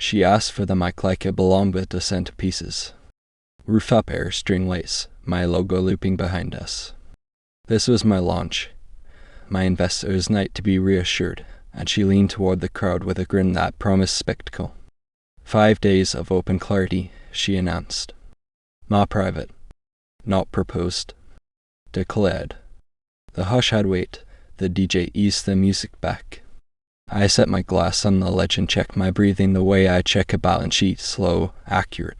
She asked for the mic like it belonged with the centerpieces. Rooftop air, string lights, my logo looping behind us. This was my launch, my investor's night to be reassured, and she leaned toward the crowd with a grin that promised spectacle. 5 days of open clarity, she announced. Not private, not proposed, declared. The hush had weight. The DJ eased the music back. I set my glass on the ledge and checked my breathing the way I check a balance sheet, slow, accurate.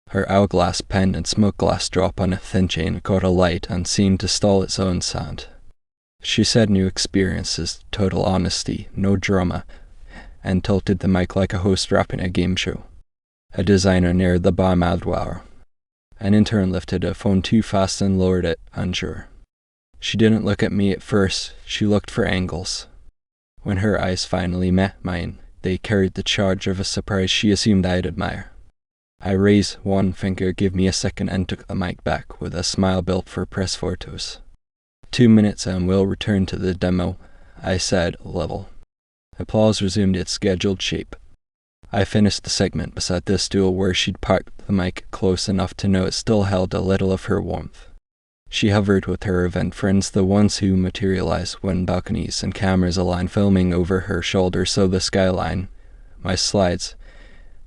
Her hourglass pendant smoke glass drop on a thin chain caught a light and seemed to stall its own sound. She said new experiences, total honesty, no drama, and tilted the mic like a host wrapping a game show. A designer near the bar mouthed wow. An intern lifted a phone too fast and lowered it, unsure. She didn't look at me at first, she looked for angles. When her eyes finally met mine, they carried the charge of a surprise she assumed I'd admire. I raised one finger, give me a second, and took the mic back with a smile built for press photos. 2 minutes and we'll return to the demo, I said, level. Applause resumed its scheduled shape. I finished the segment beside the stool where she'd parked the mic close enough to know it still held a little of her warmth. She hovered with her event friends, the ones who materialize when balconies and cameras align, filming over her shoulder so the skyline, my slides,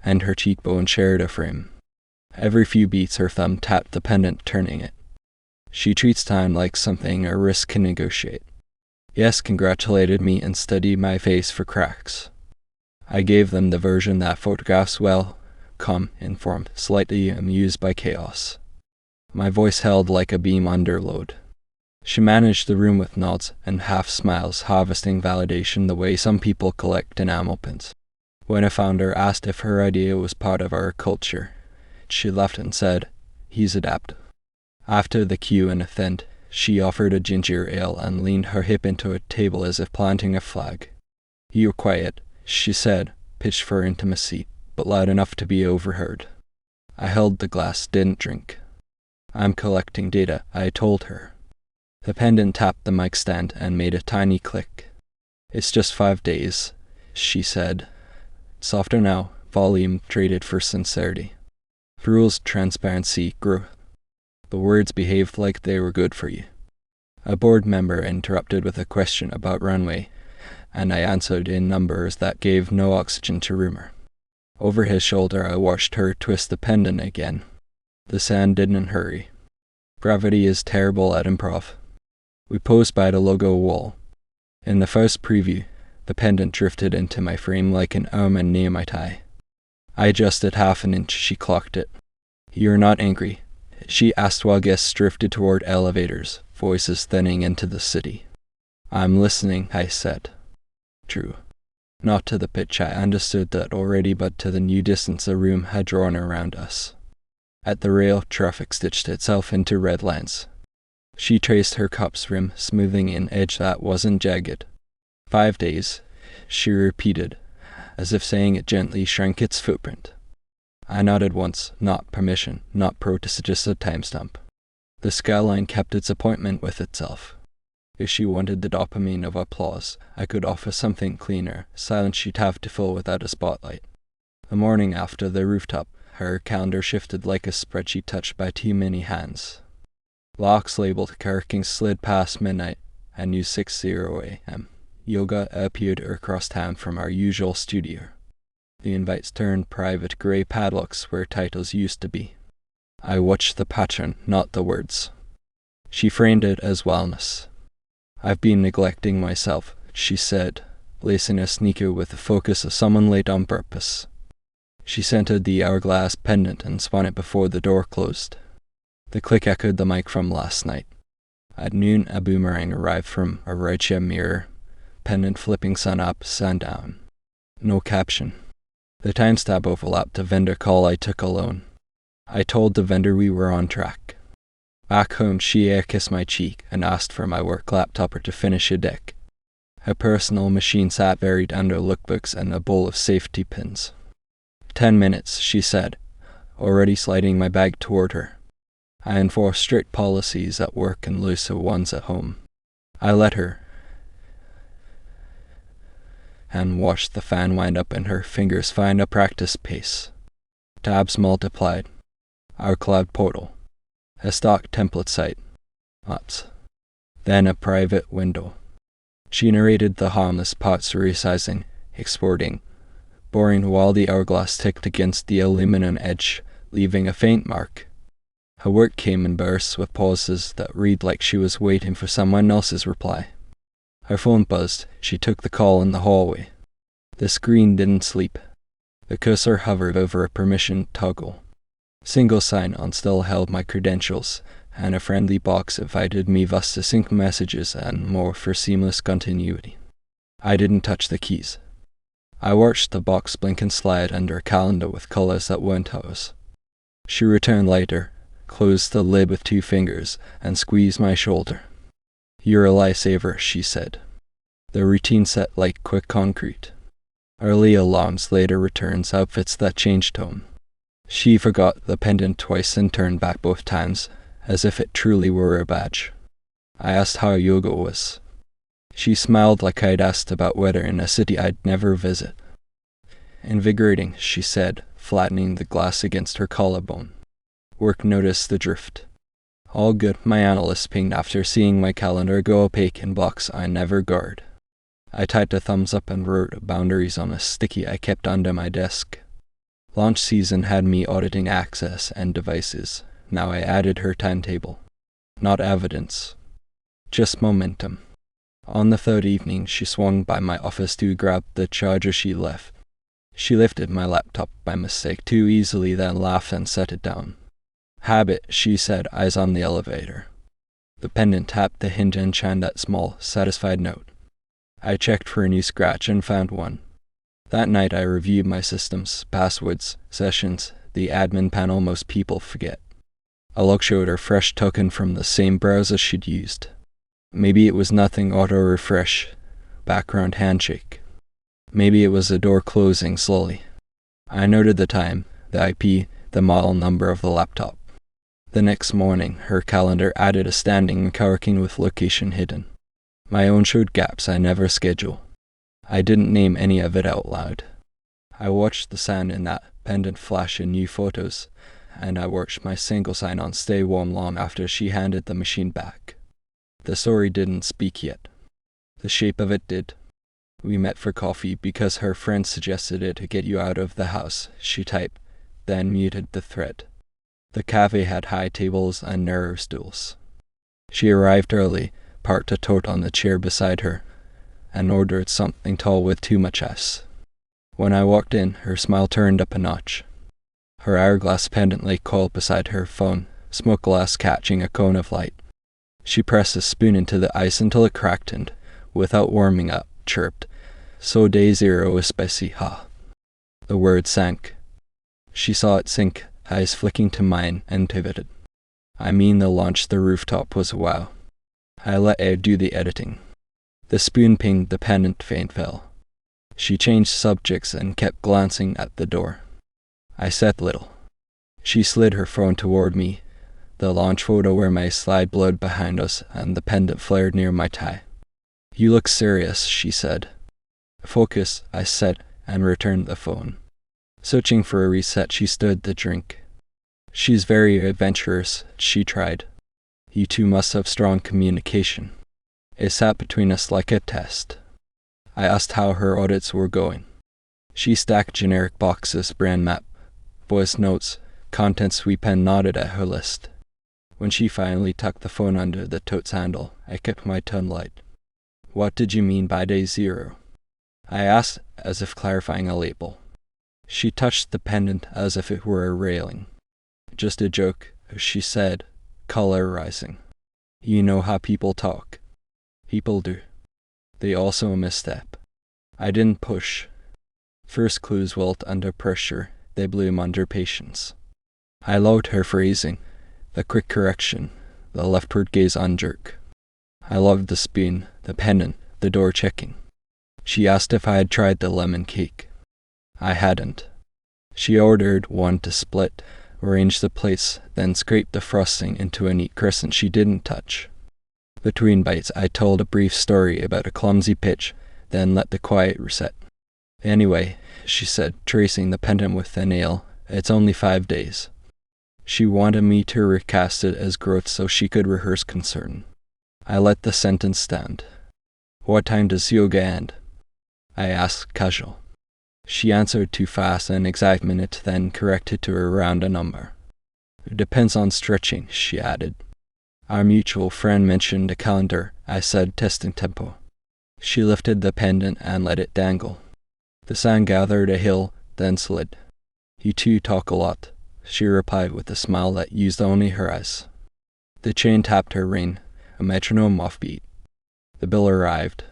and her cheekbone shared a frame. Every few beats her thumb tapped the pendant, turning it. She treats time like something a wrist can negotiate. Yes, congratulated me and studied my face for cracks. I gave them the version that photographs well, calm, informed, slightly amused by chaos. My voice held like a beam under load. She managed the room with nods and half smiles, harvesting validation the way some people collect enamel pins. When a founder asked if her idea was part of our culture, she laughed and said, "He's adapted." After the cue and ascent, she offered a ginger ale and leaned her hip into a table as if planting a flag. "You're quiet," she said, pitched for intimacy, but loud enough to be overheard. I held the glass, didn't drink. "I'm collecting data," I told her. The pendant tapped the mic stand and made a tiny click. "It's just 5 days," she said. Softer now, volume traded for sincerity. Rules, transparency, growth. The words behaved like they were good for you. A board member interrupted with a question about runway, and I answered in numbers that gave no oxygen to rumor. Over his shoulder I watched her twist the pendant again. The sand didn't hurry. Gravity is terrible at improv. We posed by the logo wall. In the first preview, the pendant drifted into my frame like an almond near my tie. I adjusted half an inch, she clocked it. "You're not angry?" she asked while guests drifted toward elevators, voices thinning into the city. "I'm listening," I said. True. Not to the pitch I understood that already, but to the new distance the room had drawn around us. At the rail, traffic stitched itself into red lines. She traced her cup's rim, smoothing an edge that wasn't jagged. 5 days, she repeated, as if saying it gently shrank its footprint. I nodded once, not permission, not protest, just a timestamp. The skyline kept its appointment with itself. If she wanted the dopamine of applause, I could offer something cleaner, silence she'd have to fill without a spotlight. The morning after the rooftop, her calendar shifted like a spreadsheet touched by too many hands. Locks labeled coworking slid past midnight. I knew 6:00 a.m. Yoga appeared across town from our usual studio. The invites turned private gray padlocks where titles used to be. I watched the pattern, not the words. She framed it as wellness. "I've been neglecting myself," she said, lacing a sneaker with the focus of someone late on purpose. She centered the hourglass pendant and spun it before the door closed. The click echoed the mic from last night. At noon, a boomerang arrived from a rideshare mirror, pendant flipping sun up, sun down. No caption. The timestamp overlapped a vendor call I took alone. I told the vendor we were on track. Back home, she air-kissed my cheek and asked for my work laptop to finish a deck. Her personal machine sat buried under lookbooks and a bowl of safety pins. 10 minutes, she said, already sliding my bag toward her. I enforce strict policies at work and looser ones at home. I let her. and watched the fan wind up and her fingers find a practice pace. Tabs multiplied. Our cloud portal. A stock template site. Ops. Then a private window. She narrated the harmless parts, resizing, exporting, boring while the hourglass ticked against the aluminum edge, leaving a faint mark. Her work came in bursts with pauses that read like she was waiting for someone else's reply. Her phone buzzed. She took the call in the hallway. The screen didn't sleep. The cursor hovered over a permission toggle. Single sign-on still held my credentials, and a friendly box invited me thus to sync messages and more for seamless continuity. I didn't touch the keys. I watched the box blink and slide under a calendar with colors that weren't hers. She returned later, closed the lid with 2 fingers, and squeezed my shoulder. "You're a lifesaver," she said. The routine set like quick concrete. Early alarms, later returns, outfits that changed tone. She forgot the pendant twice and turned back both times, as if it truly were a badge. I asked how yoga was. She smiled like I'd asked about weather in a city I'd never visit. "Invigorating," she said, flattening the glass against her collarbone. Work noticed the drift. "All good," my analyst pinged after seeing my calendar go opaque in blocks I never guard. I typed a thumbs up and wrote boundaries on a sticky I kept under my desk. Launch season had me auditing access and devices. Now I added her timetable. Not evidence. Just momentum. On the 3rd evening, she swung by my office to grab the charger she left. She lifted my laptop by mistake too easily, then laughed and set it down. "Habit," she said, eyes on the elevator. The pendant tapped the hinge and chimed that small, satisfied note. I checked for a new scratch and found one. That night I reviewed my systems, passwords, sessions, the admin panel most people forget. A log showed her fresh token from the same browser she'd used. Maybe it was nothing auto-refresh, background handshake. Maybe it was a door closing slowly. I noted the time, the IP, the model number of the laptop. The next morning, her calendar added a standing coworking with location hidden. My own showed gaps I never schedule. I didn't name any of it out loud. I watched the sand in that pendant flash in new photos, and I watched my single sign-on stay warm long after she handed the machine back. The story didn't speak yet. The shape of it did. "We met for coffee because her friend suggested it to get you out of the house," she typed, then muted the thread. The cafe had high tables and narrow stools. She arrived early, parked a tote on the chair beside her, and ordered something tall with too much ice. When I walked in, her smile turned up a notch. Her hourglass pendant lay coiled beside her phone, smoke glass catching a cone of light. She pressed a spoon into the ice until it cracked and, without warming up, chirped, "So day 0 is spicy, ha." The word sank. She saw it sink, eyes flicking to mine, and pivoted. "I mean the launch the rooftop was a wow." I let Ed do the editing. The spoon pinged, the pendant faint fell. She changed subjects and kept glancing at the door. I said little. She slid her phone toward me, the launch photo where my slide blurred behind us and the pendant flared near my tie. "You look serious," she said. "Focus," I said, and returned the phone. Searching for a reset, she stirred the drink. "She's very adventurous," she tried. "You two must have strong communication." It sat between us like a test. I asked how her audits were going. She stacked generic boxes, brand map, voice notes, content sweep, and nodded at her list. When she finally tucked the phone under the tote's handle, I kept my tongue light. "What did you mean by day 0? I asked, as if clarifying a label. She touched the pendant as if it were a railing. "Just a joke," she said, color rising. "You know how people talk." "People do. They also misstep." I didn't push. First clues wilt under pressure, they bloom under patience. I loved her phrasing, the quick correction, the leftward gaze unjerk. I loved the spoon, the pendant, the door checking. She asked if I had tried the lemon cake. I hadn't. She ordered one to split, arranged the plates, then scraped the frosting into a neat crescent she didn't touch. Between bites, I told a brief story about a clumsy pitch, then let the quiet reset. Anyway, she said, tracing the pendant with a nail, it's only 5 days. She wanted me to recast it as growth so she could rehearse concern. I let the sentence stand. What time does yoga end? I asked casual. She answered too fast an exact minute, then corrected to around a number. It depends on stretching, she added. Our mutual friend mentioned a calendar, I said, testing tempo. She lifted the pendant and let it dangle. The sand gathered a hill, then slid. You two talk a lot, she replied with a smile that used only her eyes. The chain tapped her rein, a metronome offbeat. The bill arrived.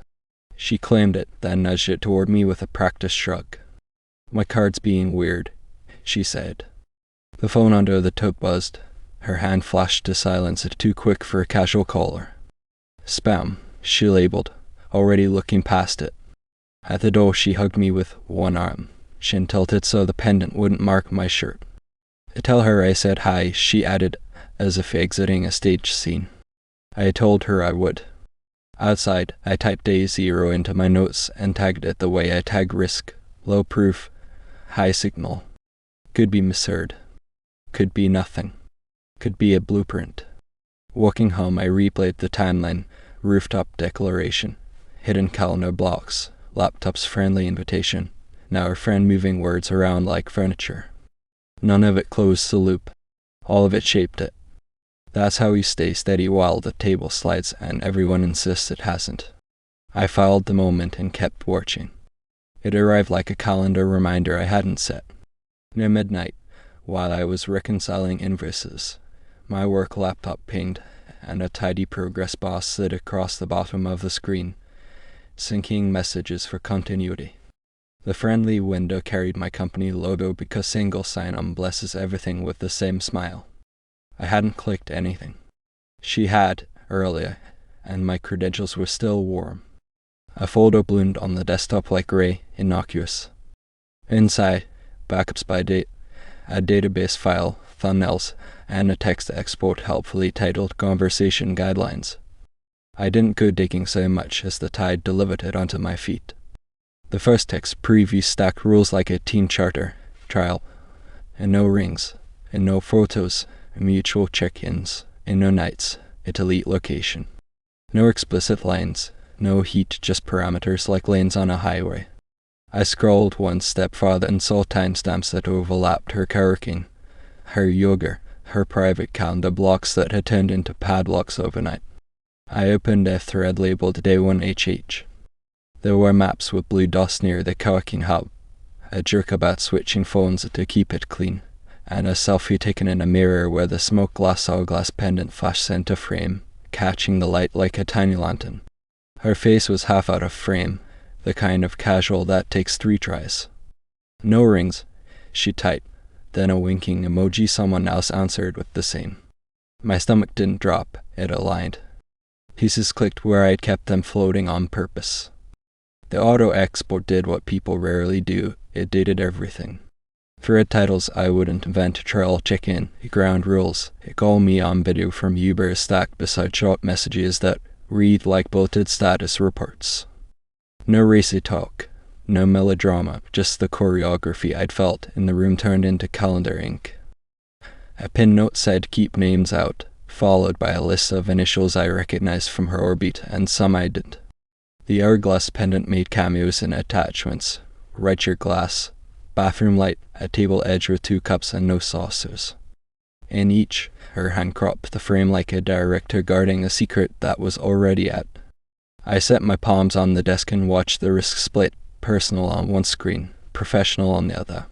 She claimed it, then nudged it toward me with a practiced shrug. My card's being weird, she said. The phone under the tote buzzed. Her hand flashed to silence, too quick for a casual caller. Spam, she labeled, already looking past it. At the door she hugged me with one arm, chin tilted so the pendant wouldn't mark my shirt. Tell her I said hi, she added, as if exiting a stage scene. I told her I would. Outside, I typed A0 into my notes and tagged it the way I tag risk, low proof, high signal. Could be misheard. Could be nothing. Could be a blueprint. Walking home, I replayed the timeline, rooftop declaration, hidden calendar blocks, laptop's friendly invitation, now her friend moving words around like furniture. None of it closed the loop. All of it shaped it. That's how you stay steady while the table slides and everyone insists it hasn't. I filed the moment and kept watching. It arrived like a calendar reminder I hadn't set. Near midnight, while I was reconciling invoices, my work laptop pinged, and a tidy progress bar slid across the bottom of the screen, syncing messages for continuity. The friendly window carried my company logo because single sign-on blesses everything with the same smile. I hadn't clicked anything. She had, earlier, and my credentials were still warm. A folder bloomed on the desktop like gray, innocuous. Inside, backups by date, a database file, thumbnails, and a text export helpfully titled Conversation Guidelines. I didn't go digging so much as the tide delivered it onto my feet. The first text preview stacked rules like a teen charter, trial, and no rings, and no photos, mutual check-ins, and no nights, at elite location. No explicit lines, no heat, just parameters like lanes on a highway. I scrolled one step farther and saw timestamps that overlapped her coworking, her yoga, her private calendar blocks that had turned into padlocks overnight. I opened a thread labeled Day 1HH. There were maps with blue dots near the coworking hub, a jerk about switching phones to keep it clean, and a selfie taken in a mirror where the smoke glass hourglass pendant flashed center frame, catching the light like a tiny lantern. Her face was half out of frame, the kind of casual that takes 3 tries. No rings, she typed, then a winking emoji someone else answered with the same. My stomach didn't drop, it aligned. Pieces clicked where I'd kept them floating on purpose. The auto-export did what people rarely do, it dated everything. Thread titles I wouldn't invent, trail check-in, ground rules, it called me on video from Uber stacked beside short messages that read like bulleted status reports. No racy talk, no melodrama, just the choreography I'd felt in the room turned into calendar ink. A pinned note said keep names out, followed by a list of initials I recognized from her orbit and some I didn't. The hourglass pendant made cameos in attachments, right your glass, bathroom light, a table edge with 2 cups and no saucers. In each, her hand cropped the frame like a director guarding a secret that was already at. I set my palms on the desk and watched the wrist split, personal on one screen, professional on the other.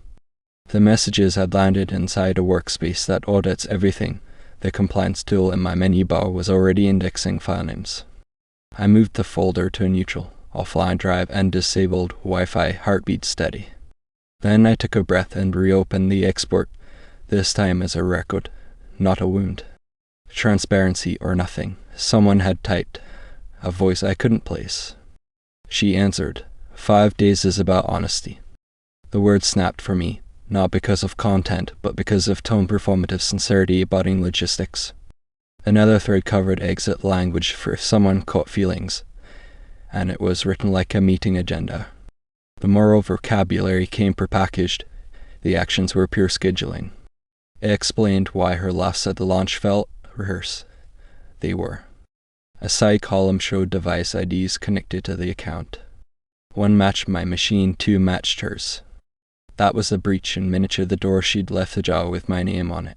The messages had landed inside a workspace that audits everything. The compliance tool in my menu bar was already indexing file names. I moved the folder to a neutral, offline drive and disabled Wi-Fi heartbeat steady. Then I took a breath and reopened the export, this time as a record, not a wound. Transparency or nothing. Someone had typed, a voice I couldn't place. She answered, 5 days is about honesty. The word snapped for me, not because of content, but because of tone performative sincerity abutting logistics. Another thread covered exit language for if someone caught feelings, and it was written like a meeting agenda. The moral vocabulary came prepackaged. The actions were pure scheduling. It explained why her laughs at the launch felt rehearsed. They were. A side column showed device IDs connected to the account. One matched my machine, two matched hers. That was a breach in miniature the door she'd left ajar with my name on it.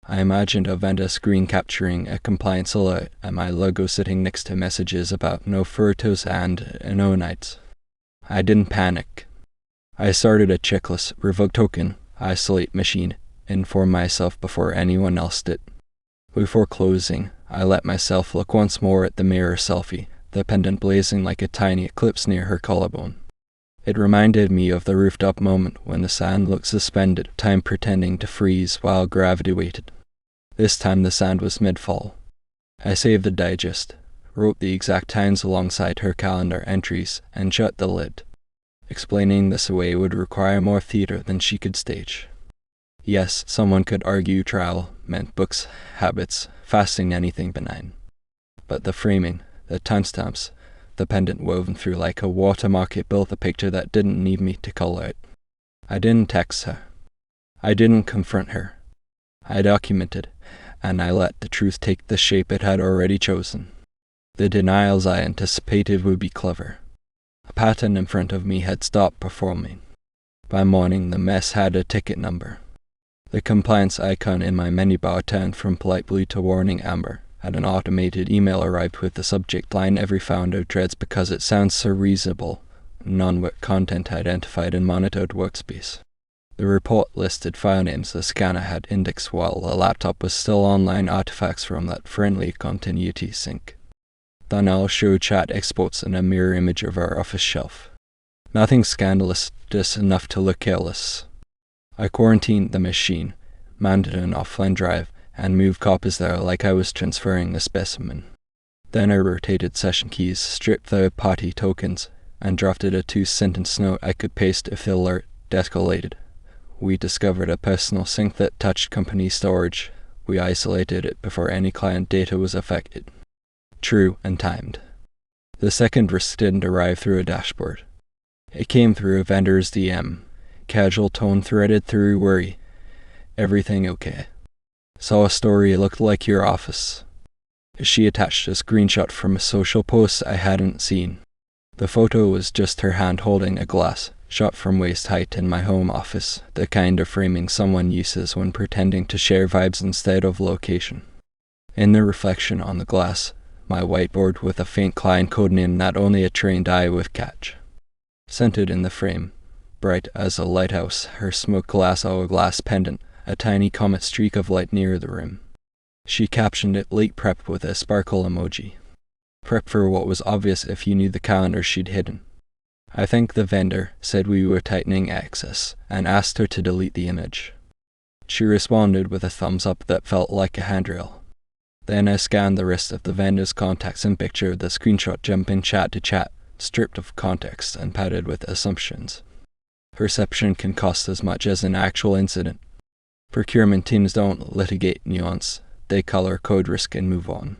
I imagined a vendor screen capturing a compliance alert and my logo sitting next to messages about no photos and no nights. I didn't panic. I started a checklist: revoke token, isolate machine, inform myself before anyone else did. Before closing, I let myself look once more at the mirror selfie, the pendant blazing like a tiny eclipse near her collarbone. It reminded me of the rooftop moment when the sand looked suspended, time pretending to freeze while gravity waited. This time the sand was mid-fall. I saved the digest, wrote the exact times alongside her calendar entries, and shut the lid. Explaining this away would require more theater than she could stage. Yes, someone could argue travel meant books, habits, fasting, anything benign. But the framing, the timestamps, the pendant woven through like a watermark, it built a picture that didn't need me to color it. I didn't text her. I didn't confront her. I documented, and I let the truth take the shape it had already chosen. The denials I anticipated would be clever. A pattern in front of me had stopped performing. By morning, the mess had a ticket number. The compliance icon in my menu bar turned from polite blue to warning amber, and an automated email arrived with the subject line every founder dreads because it sounds so reasonable, none with content identified in monitored workspace. The report listed file names the scanner had indexed while the laptop was still online artifacts from that friendly continuity sync. Then I'll show chat exports and a mirror image of our office shelf. Nothing scandalous, just enough to look careless. I quarantined the machine, mounted an offline drive, and moved copies there like I was transferring a specimen. Then I rotated session keys, stripped third-party tokens, and drafted a 2-sentence note I could paste if the alert escalated. We discovered a personal sync that touched company storage. We isolated it before any client data was affected. True and timed. The second risk didn't arrive through a dashboard. It came through a vendor's DM. Casual tone threaded through worry. Everything okay? Saw a story it looked like your office. She attached a screenshot from a social post I hadn't seen. The photo was just her hand holding a glass, shot from waist height in my home office, the kind of framing someone uses when pretending to share vibes instead of location. In the reflection on the glass, my whiteboard with a faint client code name that only a trained eye would catch. Centered in the frame, bright as a lighthouse, her smoked glass hourglass pendant, a tiny comet streak of light near the rim. She captioned it late prep with a sparkle emoji. Prep for what was obvious if you knew the calendar she'd hidden. I think the vendor said we were tightening access and asked her to delete the image. She responded with a thumbs up that felt like a handrail. Then I scanned the rest of the vendor's contacts and pictured the screenshot jumping chat to chat, stripped of context and padded with assumptions. Perception can cost as much as an actual incident. Procurement teams don't litigate nuance, they color code risk and move on.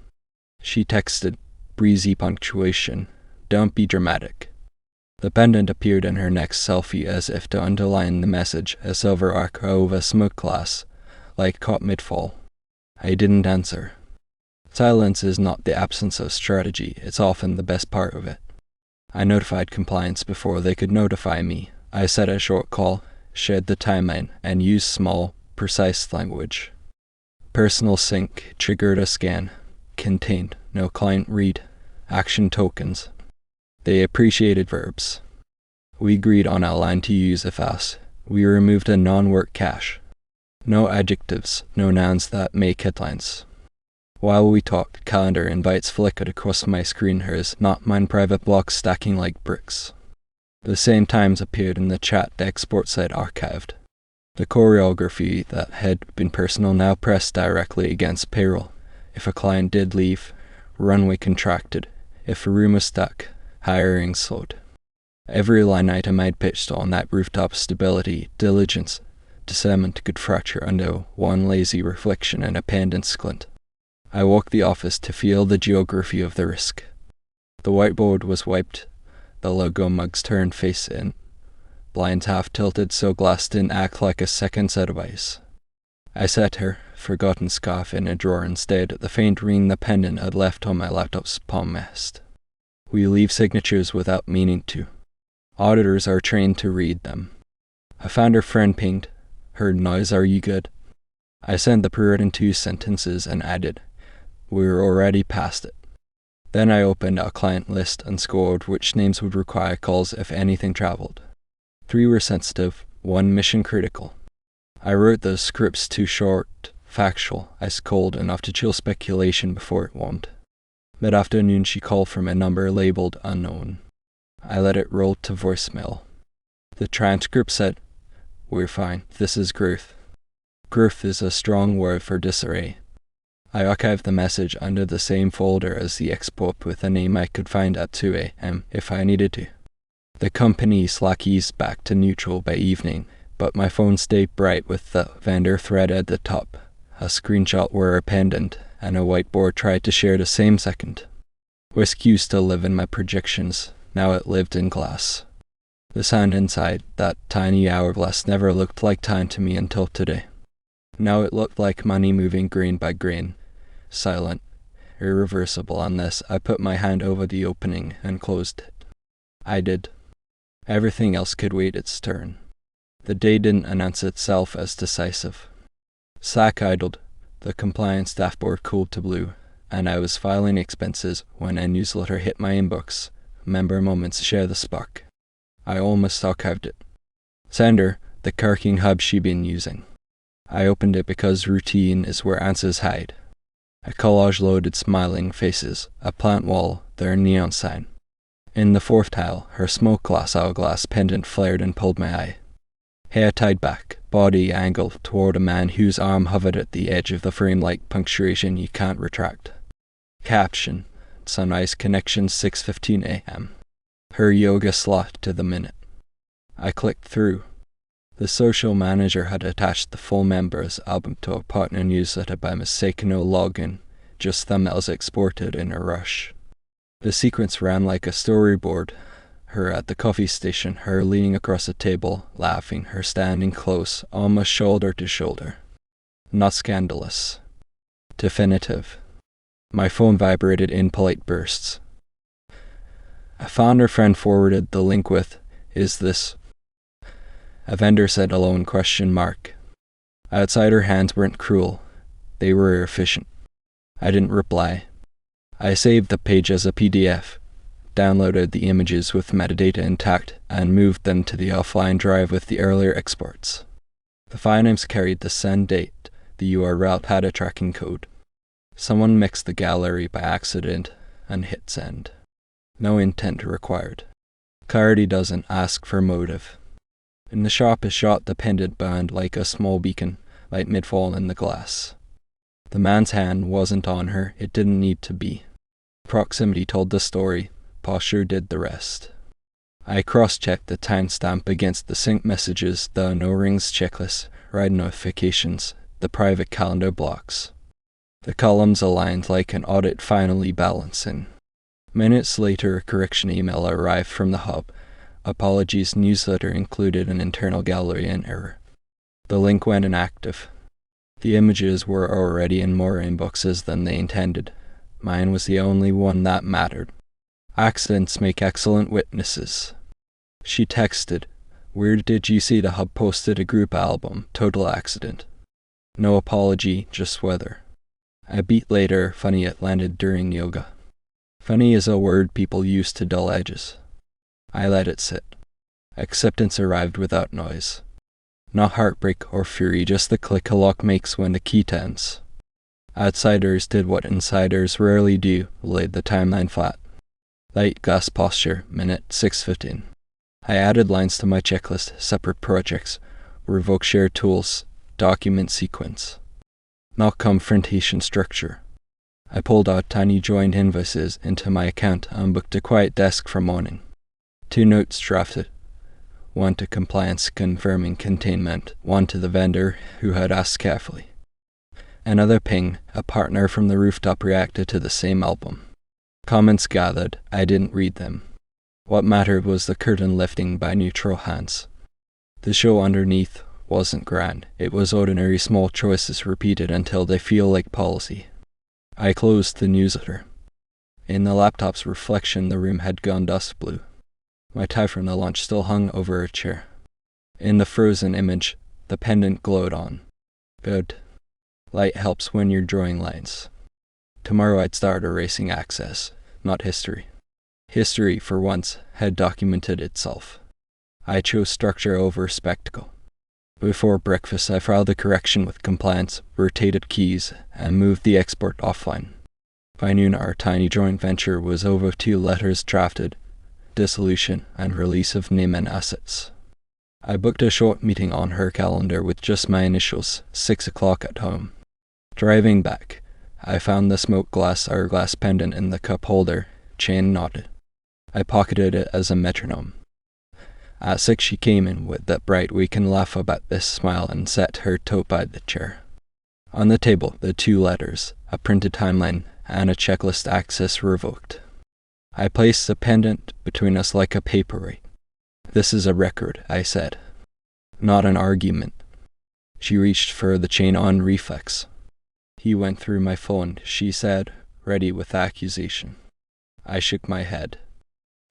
She texted, breezy punctuation, don't be dramatic. The pendant appeared in her next selfie as if to underline the message, a silver arc over smoked glass, like caught mid-fall. I didn't answer. Silence is not the absence of strategy, it's often the best part of it. I notified compliance before they could notify me. I set a short call, shared the timeline, and used small, precise language. Personal sync triggered a scan. Contained, no client read. Action tokens. They appreciated verbs. We agreed on a line to use if asked. We removed a non-work cache. No adjectives, no nouns that make headlines. While we talked, calendar invites flickered across my screen, hers, not mine, private blocks stacking like bricks. The same times appeared in the chat the export site archived. The choreography that had been personal now pressed directly against payroll. If a client did leave, runway contracted. If a room was stuck, hiring slowed. Every line item I'd pitched on that rooftop: stability, diligence, discernment could fracture under one lazy reflection and a pendant squint. I walked the office to feel the geography of the risk. The whiteboard was wiped, the logo mugs turned face in, blinds half tilted so glass didn't act like a second set of eyes. I set her forgotten scarf in a drawer instead, the faint ring the pendant had left on my laptop's palm rest. We leave signatures without meaning to. Auditors are trained to read them. I found her friend pinged. Heard noise, are you good? I sent the period in 2 sentences and added, we were already past it. Then I opened a client list and scored which names would require calls if anything traveled. 3 were sensitive, 1 mission critical. I wrote those scripts too short, factual, ice cold enough to chill speculation before it warmed. Mid-afternoon she called from a number labeled unknown. I let it roll to voicemail. The transcript said, we're fine, this is growth. Growth is a strong word for disarray. I archived the message under the same folder as the export with a name I could find at 2 a.m. if I needed to. The company Slack eased back to neutral by evening, but my phone stayed bright with the vendor thread at the top. A screenshot were a pendant, and a whiteboard tried to share the same second. Whiskey used to live in my projections, now it lived in glass. The sound inside that tiny hourglass never looked like time to me until today. Now it looked like money moving grain by grain, silent, irreversible unless I put my hand over the opening and closed it. I did. Everything else could wait its turn. The day didn't announce itself as decisive. Slack idled, the compliance dashboard cooled to blue, and I was filing expenses when a newsletter hit my inbox. Member moments share the spark. I almost archived it. Sender, the coworking hub she'd been using. I opened it because routine is where answers hide. A collage loaded smiling faces, a plant wall, their neon sign. In the 4th tile, her smoke glass hourglass pendant flared and pulled my eye. Hair tied back, body angled toward a man whose arm hovered at the edge of the frame like punctuation you can't retract. Caption, Sunrise Connection 6:15 a.m. Her yoga slot to the minute. I clicked through. The social manager had attached the full members album to a partner newsletter by mistake, no login, just thumbnails exported in a rush. The sequence ran like a storyboard. Her at the coffee station, her leaning across a table, laughing, her standing close, almost shoulder to shoulder. Not scandalous. Definitive. My phone vibrated in polite bursts. A founder friend forwarded the link with, is this? A vendor said alone ? Outside her hands weren't cruel. They were efficient. I didn't reply. I saved the page as a PDF, downloaded the images with metadata intact, and moved them to the offline drive with the earlier exports. The file names carried the send date, the URL had a tracking code. Someone mixed the gallery by accident and hit send. No intent required. Clarity doesn't ask for motive. In the sharpest shot, the pendant burned like a small beacon, light mid-fall in the glass. The man's hand wasn't on her, it didn't need to be. Proximity told the story, posture did the rest. I cross-checked the timestamp against the sync messages, the no-rings checklist, ride notifications, the private calendar blocks. The columns aligned like an audit finally balancing. Minutes later, a correction email arrived from the hub. Apologies, newsletter included an internal gallery in error. The link went inactive. The images were already in more inboxes than they intended. Mine was the only one that mattered. Accidents make excellent witnesses. She texted, where did you see the hub posted a group album, total accident. No apology, just weather. A beat later, funny it landed during yoga. Funny is a word people use to dull edges. I let it sit. Acceptance arrived without noise. Not heartbreak or fury, just the click a lock makes when the key turns. Outsiders did what insiders rarely do, laid the timeline flat. Light glass posture, minute 6:15. I added lines to my checklist, separate projects, revoke shared tools, document sequence. Not confrontation structure. I pulled out tiny joined invoices into my account and booked a quiet desk for morning. 2 notes drafted. 1 to compliance confirming containment, 1 to the vendor who had asked carefully. Another ping, a partner from the rooftop reacted to the same album. Comments gathered, I didn't read them. What mattered was the curtain lifting by neutral hands. The show underneath wasn't grand. It was ordinary small choices repeated until they feel like policy. I closed the newsletter. In the laptop's reflection, the room had gone dust blue. My tie from the lunch still hung over a chair. In the frozen image, the pendant glowed on. Good. Light helps when you're drawing lines. Tomorrow I'd start erasing access, not history. History, for once, had documented itself. I chose structure over spectacle. Before breakfast, I filed the correction with compliance, rotated keys, and moved the export offline. By noon, our tiny joint venture was over 2 letters drafted: dissolution and release of name and assets. I booked a short meeting on her calendar with just my initials, 6 o'clock at home. Driving back, I found the smoked glass hourglass pendant in the cup holder, chain knotted. I pocketed it as a metronome. At 6 she came in with that bright "we can laugh about this" smile and set her tote by the chair. On the table, the 2 letters, a printed timeline, and a checklist: access revoked. I placed the pendant between us like a paperweight. "This is a record," I said. "Not an argument." She reached for the chain on reflex. "He went through my phone," she said, ready with accusation. I shook my head.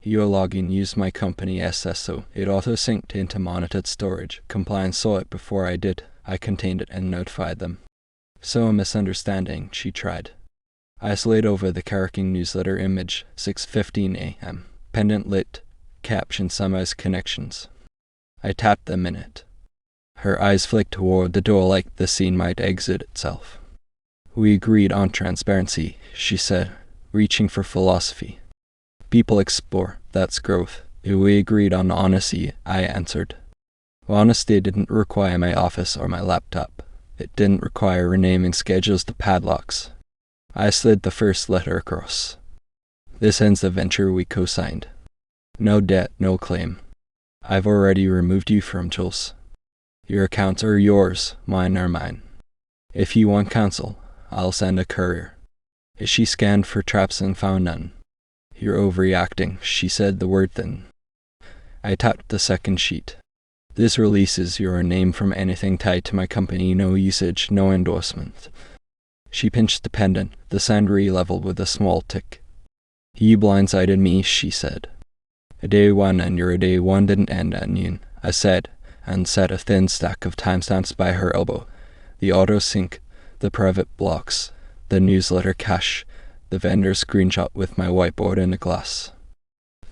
"Your login used my company SSO. It auto-synced into monitored storage. Compliance saw it before I did. I contained it and notified them." "So a misunderstanding," she tried. I slid over the coworking newsletter image, 6:15 a.m. Pendant lit, caption summarized connections. I tapped the minute. Her eyes flicked toward the door like the scene might exit itself. "We agreed on transparency," she said, reaching for philosophy. "People explore, that's growth. We agreed on honesty," I answered. Honesty didn't require my office or my laptop. It didn't require renaming schedules to padlocks. I slid the first letter across. "This ends the venture we co-signed. No debt, no claim. I've already removed you from Jules. Your accounts are yours, mine are mine. If you want counsel, I'll send a courier." She scanned for traps and found none. "You're overreacting," she said, the word thin. I tapped the second sheet. "This releases your name from anything tied to my company, no usage, no endorsement." She pinched the pendant, the sand re-leveled with a small tick. "You blindsided me," she said. "A day one and your day one didn't end at noon," I said, and set a thin stack of timestamps by her elbow. The auto-sync, the private blocks, the newsletter cache, the vendor screenshot with my whiteboard in a glass.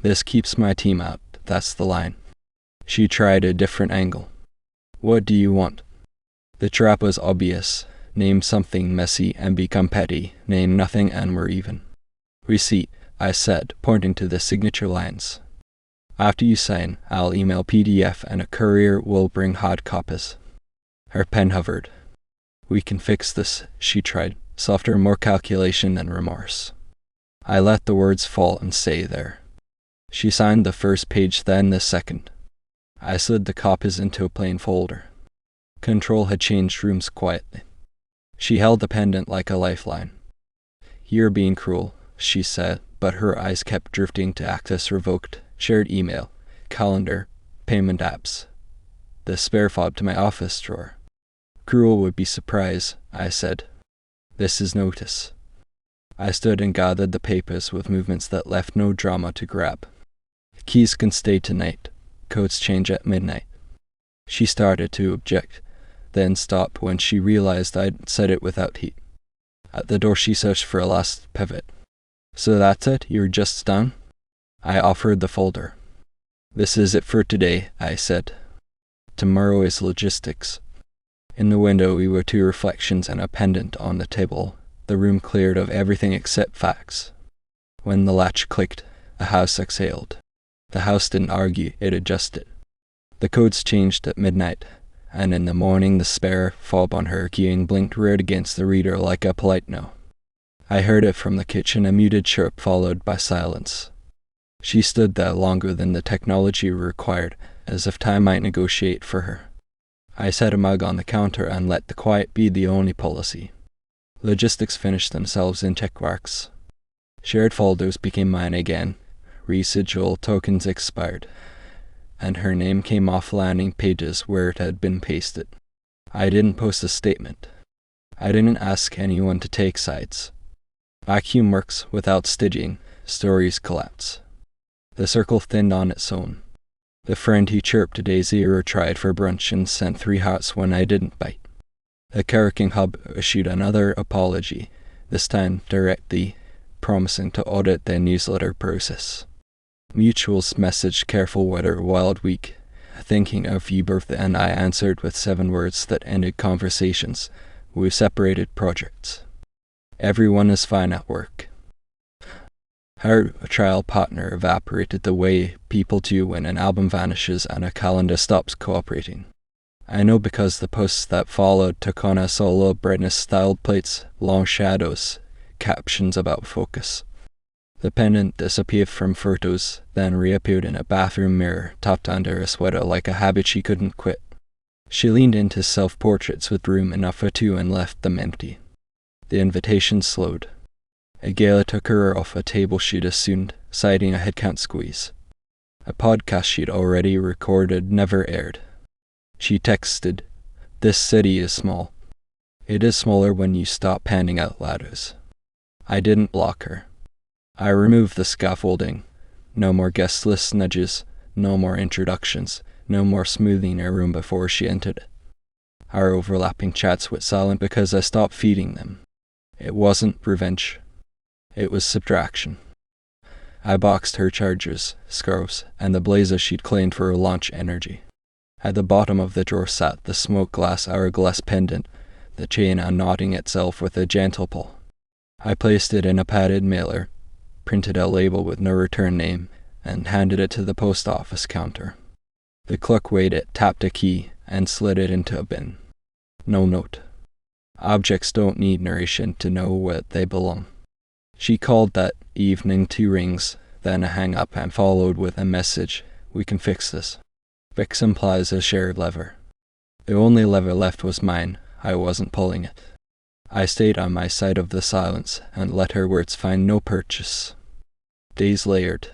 "This keeps my team out, that's the line." She tried a different angle. "What do you want?" The trap was obvious. Name something messy and become petty. Name nothing and we're even. "Receipt," I said, pointing to the signature lines. "After you sign, I'll email PDF and a courier will bring hard copies." Her pen hovered. "We can fix this," she tried, softer, more calculation than remorse. I let the words fall and stay there. She signed the first page, then the second. I slid the copies into a plain folder. Control had changed rooms quietly. She held the pendant like a lifeline. "You're being cruel," she said, but her eyes kept drifting to access revoked, shared email, calendar, payment apps, the spare fob to my office drawer. "Cruel would be surprise," I said. "This is notice." I stood and gathered the papers with movements that left no drama to grab. "Keys can stay tonight. Codes change at midnight." She started to object, then stopped when she realized I'd said it without heat. At the door she searched for a last pivot. "So that's it? You're just done?" I offered the folder. "This is it for today," I said. "Tomorrow is logistics." In the window we were 2 reflections and a pendant on the table, the room cleared of everything except facts. When the latch clicked, a house exhaled. The house didn't argue, it adjusted. The codes changed at midnight, and in the morning the spare fob on her keying blinked red against the reader like a polite no. I heard it from the kitchen, a muted chirp followed by silence. She stood there longer than the technology required, as if time might negotiate for her. I set a mug on the counter and let the quiet be the only policy. Logistics finished themselves in checkmarks. Shared folders became mine again. Residual tokens expired. and her name came off landing pages where it had been pasted. I didn't post a statement. I didn't ask anyone to take sides. Vacuum works without stitching, stories collapse. The circle thinned on its own. The friend who chirped a daisy or tried for brunch and sent 3 hearts when I didn't bite. The coworking hub issued another apology, this time directly, promising to audit their newsletter process. Mutuals messaged careful weather wild week, thinking of you both, and I answered with 7 words that ended conversations. We separated projects. Everyone is fine at work. Our trial partner evaporated the way people do when an album vanishes and a calendar stops cooperating. I know because the posts that followed took on a solo brightness, styled plates, long shadows, captions about focus. The pendant disappeared from photos, then reappeared in a bathroom mirror, tucked under a sweater like a habit she couldn't quit. She leaned into self-portraits with room enough for 2 and left them empty. The invitation slowed. A gala took her off a table she'd assumed, citing a headcount squeeze. A podcast she'd already recorded never aired. She texted, "This city is small. It is smaller when you stop handing out ladders." I didn't block her. I removed the scaffolding. No more guest list nudges, no more introductions, no more smoothing her room before she entered it. Our overlapping chats went silent because I stopped feeding them. It wasn't revenge. It was subtraction. I boxed her chargers, scarves, and the blazer she'd claimed for her launch energy. At the bottom of the drawer sat the smoked glass hourglass pendant, the chain unknotting itself with a gentle pull. I placed it in a padded mailer, printed a label with no return name, and handed it to the post office counter. The clerk weighed it, tapped a key, and slid it into a bin. No note. Objects don't need narration to know where they belong. She called that evening 2 rings, then a hang-up, and followed with a message, "We can fix this." Fix implies a shared lever. The only lever left was mine. I wasn't pulling it. I stayed on my side of the silence and let her words find no purchase. Days layered.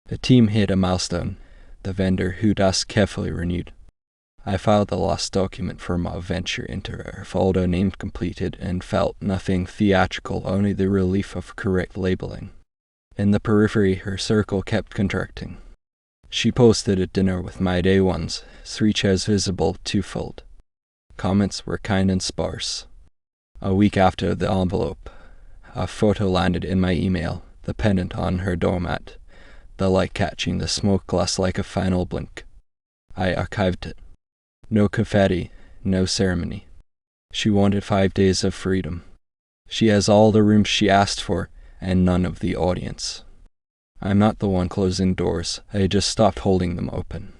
The team hit a milestone. The vendor who'd asked carefully renewed. I filed the lost document for my venture into her folder named completed and felt nothing theatrical, only the relief of correct labeling. In the periphery, her circle kept contracting. She posted at dinner with my day ones, 3 chairs visible, 2-fold. Comments were kind and sparse. A week after the envelope, a photo landed in my email, the pendant on her doormat, the light catching the smoke glass like a final blink. I archived it. No confetti, no ceremony. She wanted 5 days of freedom. She has all the rooms she asked for, and none of the audience. I'm not the one closing doors. I just stopped holding them open.